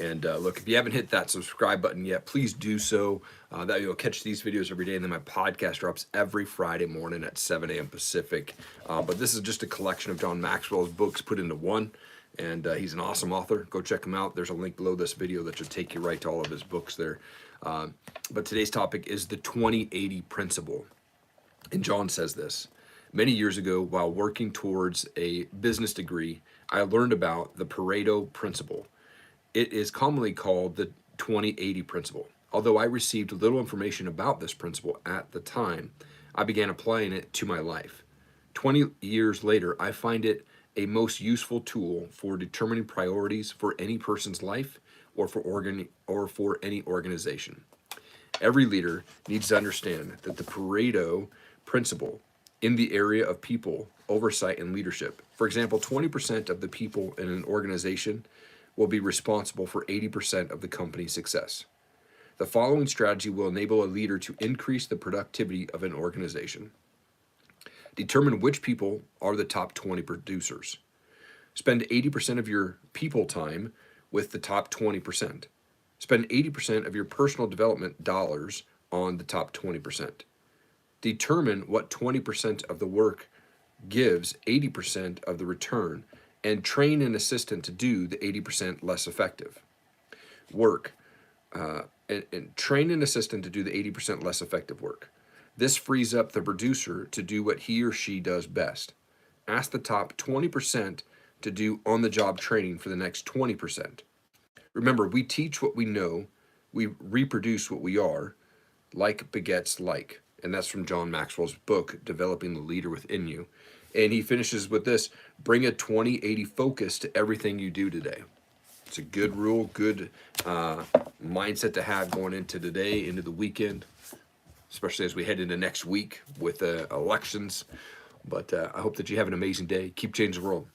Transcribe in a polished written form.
And look, if you haven't hit that subscribe button yet, please do so. That you'll catch these videos every day. And then my podcast drops every Friday morning at 7 a.m. Pacific. But this is just a collection of John Maxwell's books put into one. And he's an awesome author. Go check him out. There's a link below this video that should take you right to all of his books there. But today's topic is the 20-80 principle. And John says this: many years ago, while working towards a business degree, I learned about the Pareto principle. It is commonly called the 20-80 principle. Although I received little information about this principle at the time, I began applying it to my life. 20 years later, I find it a most useful tool for determining priorities for any person's life or for any organization. Every leader needs to understand that the Pareto principle in the area of people, oversight, and leadership. For example, 20% of the people in an organization will be responsible for 80% of the company's success. The following strategy will enable a leader to increase the productivity of an organization. Determine which people are the top 20 producers. Spend 80% of your people time with the top 20%. Spend 80% of your personal development dollars on the top 20%. Determine what 20% of the work gives 80% of the return, and train an assistant to do the 80% less effective work. And train an assistant to do the 80% less effective work. This frees up the producer to do what he or she does best. Ask the top 20% to do on-the-job training for the next 20%. Remember, we teach what we know, we reproduce what we are, like begets like. And that's from John Maxwell's book, Developing the Leader Within You. And he finishes with this: bring a 20-80 focus to everything you do today. It's a good rule, good mindset to have going into today, into the weekend, especially as we head into next week with elections. But I hope that you have an amazing day. Keep changing the world.